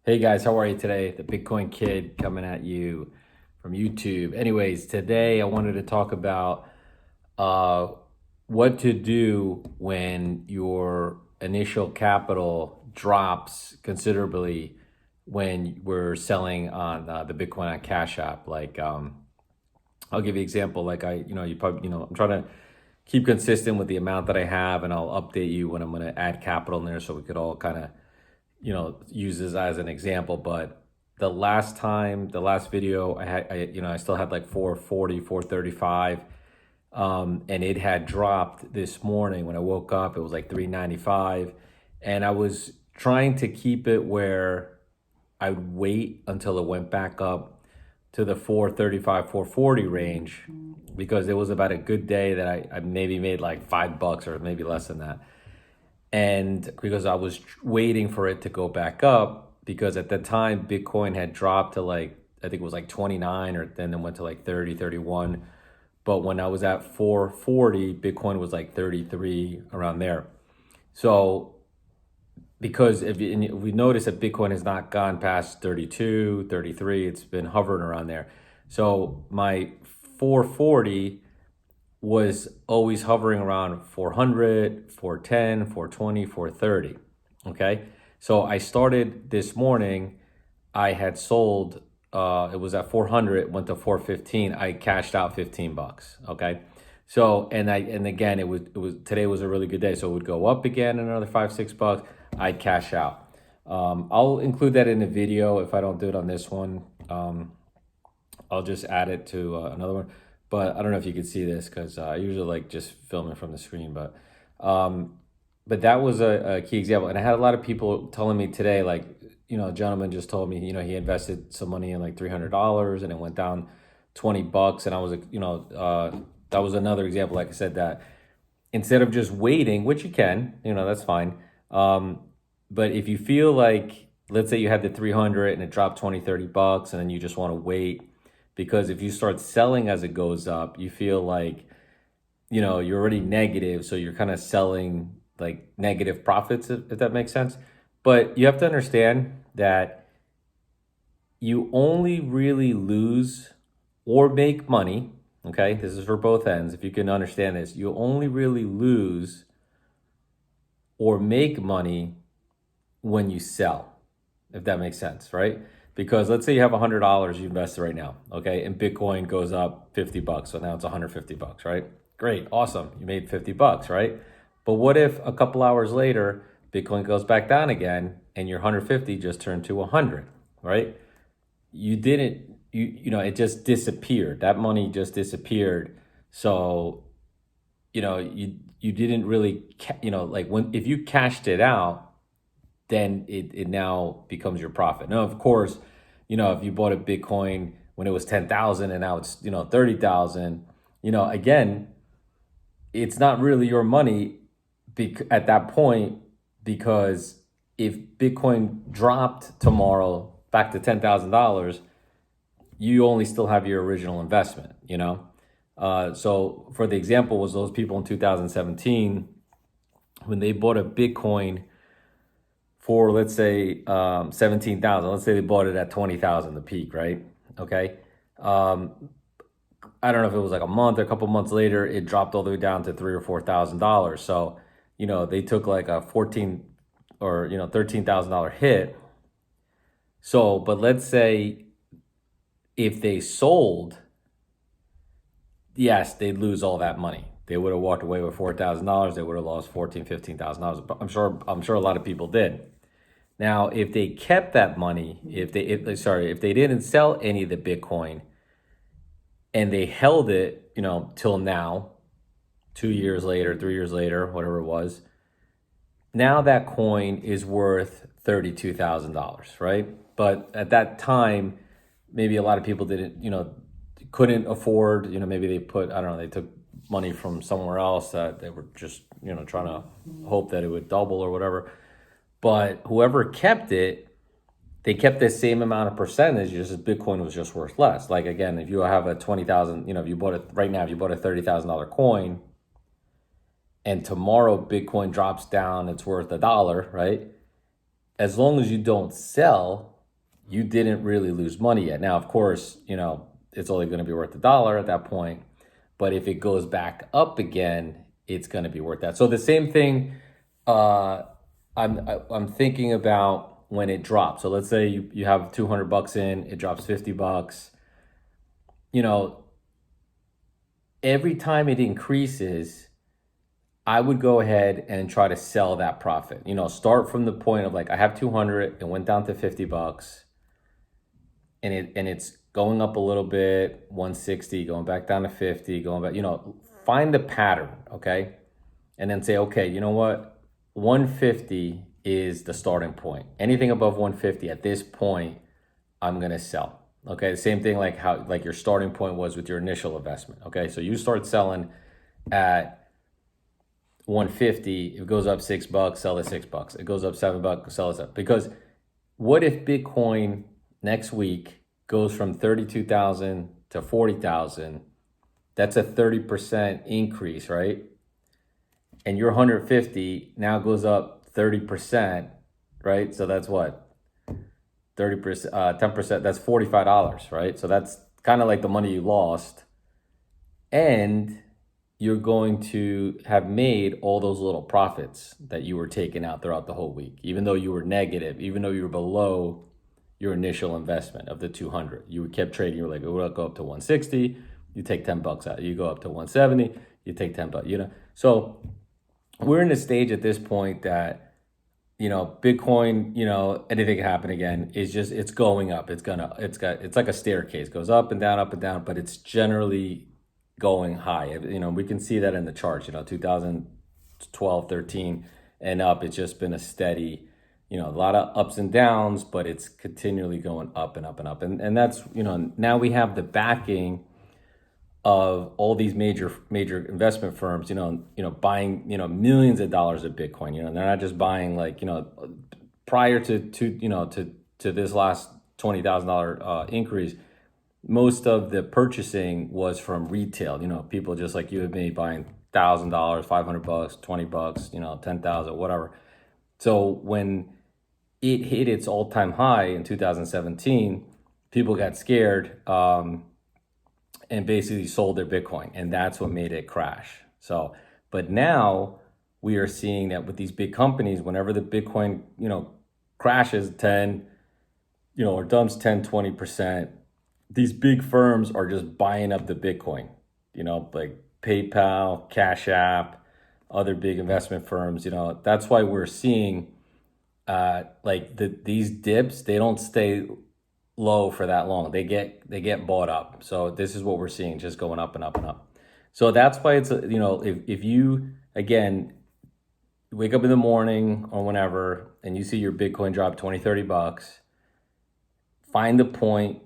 Hey guys, how are you today? The Bitcoin Kid coming at you from YouTube. Anyways, today I wanted to talk about uh, what to do when your initial capital drops considerably when we're selling on the Bitcoin on Cash App. I'll give you an example. I'm trying to keep consistent with the amount that I have, and I'll update you when I'm going to add capital in there so we could all kind of use this as an example. But the last video I still had like 440, 435. And it had dropped this morning. When I woke up, it was like 395. And I was trying to keep it where I'd wait until it went back up to the 435, 440 range, because it was about a good day that I maybe made like $5 or maybe less than that. And because I was waiting for it to go back up, because at the time Bitcoin had dropped to like, I think it was like 29, or then it went to like 30, 31. But when I was at 440, Bitcoin was like 33, around there. So because if we notice that Bitcoin has not gone past 32, 33, it's been hovering around there. So my 440 was always hovering around 400, 410, 420, 430. Okay. So I started this morning, I had sold, it was at 400, went to 415. I cashed out $15. Okay. So, and again, today was a really good day. So it would go up again another $5, $6. I'd cash out. I'll include that in the video. If I don't do it on this one, I'll just add it to another one. But I don't know if you can see this, because I usually like just filming from the screen. But that was a key example. And I had a lot of people telling me today, like, a gentleman just told me, he invested some money in like $300 and it went down $20. And I was like, that was another example, like I said, that instead of just waiting, which you can, that's fine. But if you feel like, let's say you had the 300 and it dropped 20, $30, and then you just want to wait, because if you start selling as it goes up, you feel like, you're already negative. So you're kind of selling like negative profits, if that makes sense. But you have to understand that you only really lose or make money. Okay. This is for both ends. If you can understand this, you only really lose or make money when you sell, if that makes sense, right? Because let's say you have $100 you invested right now, okay, and Bitcoin goes up $50, so now it's $150, right? Great, awesome, you made $50, right? But what if a couple hours later Bitcoin goes back down again, and your 150 just turned to 100, right? You didn't, it just disappeared. That money just disappeared. So, you didn't really, like if you cashed it out, then it now becomes your profit. Now, of course, if you bought a Bitcoin when it was 10,000 and now it's, 30,000, again, it's not really your money at that point, because if Bitcoin dropped tomorrow back to $10,000, you only still have your original investment, So for the example was those people in 2017, when they bought a Bitcoin for, let's say, 17,000. Let's say they bought it at 20,000, the peak, right? Okay. I don't know if it was like a month or a couple months later, it dropped all the way down to $3,000 or $4,000. So, they took like a 14 or, $13,000 hit. So, but let's say if they sold, yes, they'd lose all that money. They would have walked away with $4,000. They would have lost $14,000, $15,000. I'm sure a lot of people did. Now, if they kept that money, if they didn't sell any of the Bitcoin and they held it, till now, 2 years later, 3 years later, whatever it was, now that coin is worth $32,000, right? But at that time, maybe a lot of people couldn't afford, maybe they they took money from somewhere else that they were just, trying to hope that it would double or whatever. But whoever kept it, they kept the same amount of percentage, just as Bitcoin was just worth less. Like, again, if you have a 20,000, if you bought it right now, if you bought a $30,000 coin and tomorrow Bitcoin drops down, it's worth $1, right? As long as you don't sell, you didn't really lose money yet. Now, of course, it's only going to be worth $1 at that point. But if it goes back up again, it's going to be worth that. So the same thing uh, I'm thinking about when it drops. So let's say you have $200 in, it drops $50. You know, every time it increases, I would go ahead and try to sell that profit. Start from the point of like I have 200, it went down to $50, and it's going up a little bit, 160, going back down to 50, going back. Find the pattern, okay, and then say, okay, you know what, 150 is the starting point. Anything above 150 at this point, I'm gonna sell. Okay, the same thing like how like your starting point was with your initial investment. Okay, so you start selling at 150, it goes up $6, sell at $6. It goes up $7, sell it $7. Because what if Bitcoin next week goes from 32,000 to 40,000? That's a 30% increase, right? And your 150 now goes up 30%, right? So that's what? 30%, 10%, that's $45, right? So that's kind of like the money you lost. And you're going to have made all those little profits that you were taking out throughout the whole week, even though you were negative, even though you were below your initial investment of the 200. You kept trading. You were like, it will go up to 160. You take $10 out. You go up to 170. You take $10. So we're in a stage at this point that, Bitcoin, anything can happen again. It's going up. It's like a staircase, goes up and down, but it's generally going high. We can see that in the charts, 2012, 13 and up. It's just been a steady, a lot of ups and downs, but it's continually going up and up and up. And that's, now we have the backing of all these major investment firms, buying, millions of dollars of Bitcoin. They're not just buying like, prior to this last $20,000 increase, most of the purchasing was from retail. People just like you and me buying $1,000, $500, $20, 10,000, whatever. So when it hit its all-time high in 2017, people got scared and basically sold their Bitcoin, and that's what made it crash. So, but now we are seeing that with these big companies, whenever the Bitcoin, crashes 10, or dumps 10, 20%, these big firms are just buying up the Bitcoin, like PayPal, Cash App, other big investment firms. That's why we're seeing these dips, they don't stay low for that long. They get bought up. So this is what we're seeing, just going up and up and up. So that's why it's, if you, again, wake up in the morning or whenever, and you see your Bitcoin drop 20, $30, find the point,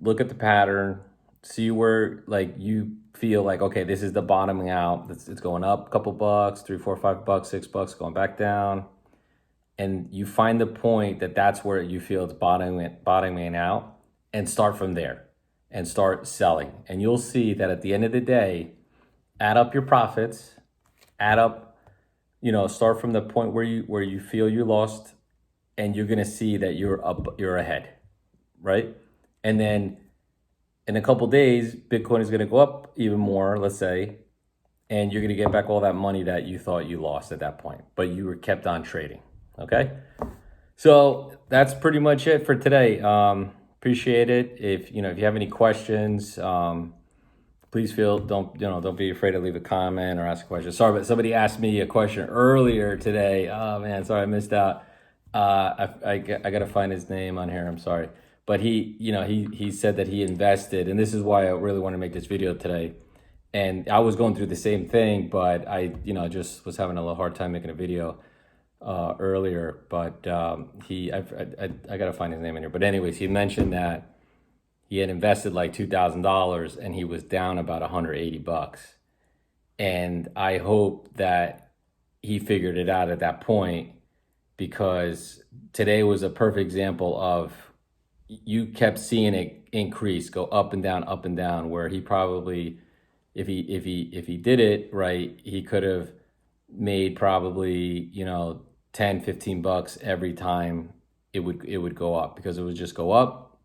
look at the pattern, see where like you feel like, okay, this is the bottoming out. It's going up a couple bucks, $3, $4, $5, $6, going back down. And you find the point that's where you feel it's bottoming out, and start from there and start selling. And you'll see that at the end of the day, add up your profits, add up, start from the point where you feel you lost, and you're going to see that you're ahead, right? And then in a couple days, Bitcoin is going to go up even more, let's say, and you're going to get back all that money that you thought you lost at that point, but you were kept on trading. Okay, so that's pretty much it for today. Appreciate it. If you have any questions, please don't be afraid to leave a comment or ask a question. Sorry, but somebody asked me a question earlier today. Oh man, sorry, I missed out. I gotta find his name on here. I'm sorry, but he said that he invested, and this is why I really want to make this video today. And I was going through the same thing, but I just was having a little hard time making a video earlier, but I gotta find his name in here. But anyways, he mentioned that he had invested like $2,000 and he was down about $180. And I hope that he figured it out at that point, because today was a perfect example of you kept seeing it increase, go up and down, where he probably, if he did it right, he could have made probably, $10, $15 every time it would go up, because it would just go up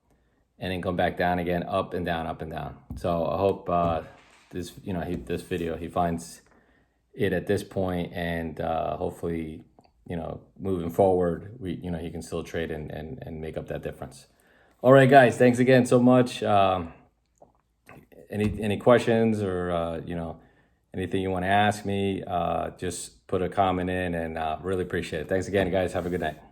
and then come back down again, up and down, up and down. So I hope this this video, he finds it at this point, and hopefully, moving forward, he can still trade and make up that difference. All right, guys, thanks again so much. Any questions, or anything you want to ask me, just put a comment in, and really appreciate it. Thanks again, guys. Have a good night.